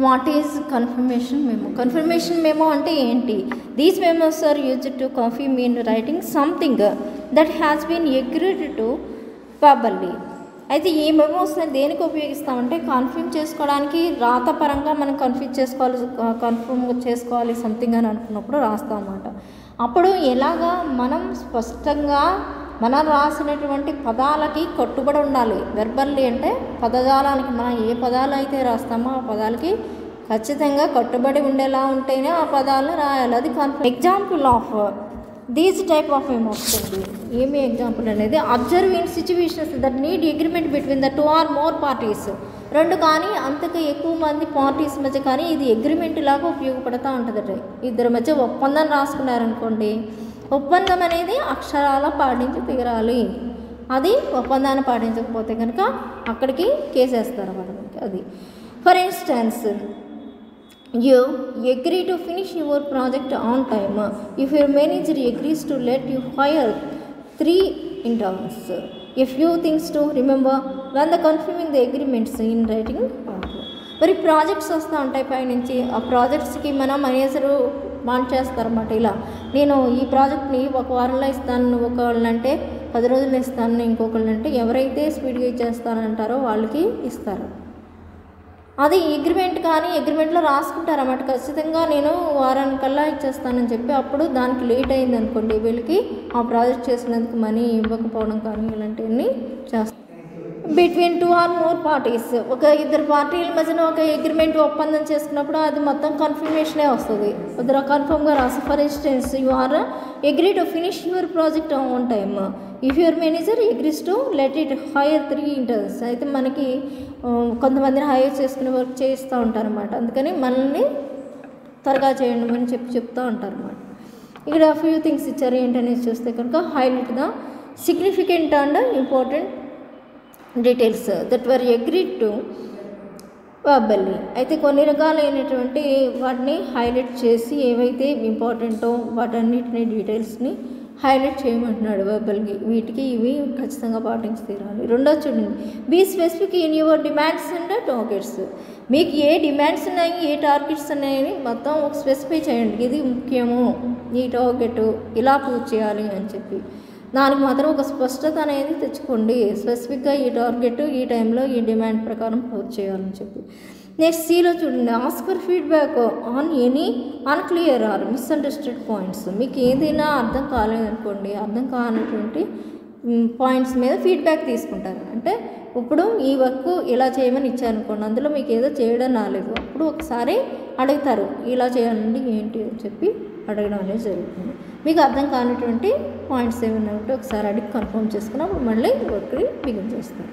What is confirmation memo? Confirmation memo అంటే ఏంటి? These memos are used to confirm in writing something that has been agreed to verbally. అయితే ఈ మెమోస్ని దేనికి ఉపయోగిస్తామంటే confirm చేసుకోవడానికి, రాతపరంగా మనం confirm చేసుకోవాలి సంథింగ్ అని అనుకున్నప్పుడు రాస్తాం అన్నమాట. అప్పుడు ఎలాగా మనం స్పష్టంగా మనం రాసినటువంటి పదాలకి కట్టుబడి ఉండాలి. వెర్బల్లీ అంటే పదజాలానికి మనం ఏ పదాలు అయితే రాస్తామో ఆ పదాలకి ఖచ్చితంగా కట్టుబడి ఉండేలా ఉంటేనే ఆ పదాలను రాయాలి. అది example of these type of memos ఉంది. ఏమి ఎగ్జాంపుల్ అనేది? Observe in situations that need agreement between the 2 or more parties. 2 కానీ అంతకు ఎక్కువ మంది పార్టీస్ మధ్య కానీ ఇది అగ్రిమెంట్ లాగా ఉపయోగపడుతూ ఉంటుందట. ఇద్దరి మధ్య ఒప్పందం రాసుకున్నారనుకోండి, ఒప్పందం అనేది అక్షరాల పాటించి తీరాలి. అది ఒప్పందాన్ని పాటించకపోతే కనుక అక్కడికి కేసేస్తారు వాళ్ళకి. అది for instance, you agree to finish your project on time if your manager agrees to let you hire 3 interns. A few things to remember when the confirming the agreements in writing. మరి projects వస్తూ ఉంటాయి పైనుంచి. ఆ ప్రాజెక్ట్స్కి మన manager want చేస్తారన్నమాట. ఇలా నేను ఈ ప్రాజెక్ట్ని 1 వారంలో ఇస్తాను, ఒకళ్ళంటే 10 రోజుల్లో ఇస్తాను, ఇంకొకళ్ళంటే ఎవరైతే స్పీడ్గా ఇచ్చేస్తానంటారో వాళ్ళకి ఇస్తారు. అది అగ్రిమెంట్ కానీ అగ్రిమెంట్లో రాసుకుంటారన్నమాట. ఖచ్చితంగా నేను వారానికల్లా ఇచ్చేస్తానని చెప్పి అప్పుడు దానికి లేట్ అయింది అనుకోండి, వీళ్ళకి ఆ ప్రాజెక్ట్ చేసినందుకు మనీ ఇవ్వకపోవడం కానీ ఇలాంటివన్నీ చేస్తారు. బిట్వీన్ 2 or more పార్టీస్, ఒక ఇద్దరు పార్టీల మధ్యన ఒక అగ్రిమెంట్ ఒప్పందం చేసుకున్నప్పుడు అది మొత్తం కన్ఫర్మేషనే వస్తుంది. కొద్దిగా కన్ఫర్మ్గా రాసి for instance you are agree to finish your project on time if your manager agrees to let it hire 3 interns. అయితే మనకి కొంతమందిని హైర్ చేసుకునే వర్క్ చేస్తూ ఉంటారన్నమాట. అందుకని మనల్ని త్వరగా చేయండి అని చెప్తూ ఉంటారన్నమాట. ఇక్కడ ఫ్యూ థింగ్స్ ఇచ్చారు. ఏంటనేది చూస్తే కనుక highlight the significant and important details that were agreed to verbally. అయితే కొన్ని రకాలైనటువంటి వాటిని హైలైట్ చేసి ఏవైతే ఇంపార్టెంటో వాటన్నిటిని డీటెయిల్స్ని హైలైట్ చేయమంటున్నాడు వెర్బల్కి. వీటికి ఇవి ఖచ్చితంగా పాటించి తీరాలి. రెండో చూడండి, be specific in your demands and targets. మీకు ఏ డిమాండ్స్ ఉన్నాయి, ఏ టార్గెట్స్ ఉన్నాయని మొత్తం ఒక స్పెసిఫై చేయండి. ఇది ముఖ్యము, ఈ టార్గెట్ ఇలా పూర్తి చేయాలి అని చెప్పి దానికి మాత్రం ఒక స్పష్టత అనేది తెచ్చుకోండి. స్పెసిఫిక్గా ఈ టార్గెట్ ఈ టైంలో ఈ డిమాండ్ ప్రకారం పూర్తి చేయాలని చెప్పి. నెక్స్ట్ సీలో చూడండి, ask for feedback on any unclear or misunderstood points. మీకు ఏదైనా అర్థం కాలేదనుకోండి, అర్థం కానటువంటి పాయింట్స్ మీద ఫీడ్బ్యాక్ తీసుకుంటారు. అంటే ఇప్పుడు ఈ వర్క్ ఇలా చేయమని ఇచ్చారనుకోండి, అందులో మీకు ఏదో చేయడం రాలేదు, అప్పుడు ఒకసారి అడుగుతారు ఇలా చేయాలండి ఏంటి అని చెప్పి అడగడం అనేది జరుగుతుంది. మీకు అర్థం కానిటువంటి పాయింట్స్ ఏమైనా ఉంటే ఒకసారి అడిగి కన్ఫర్మ్ చేసుకుని అప్పుడు మళ్ళీ వర్క్ని బిగిన్ చేస్తారు.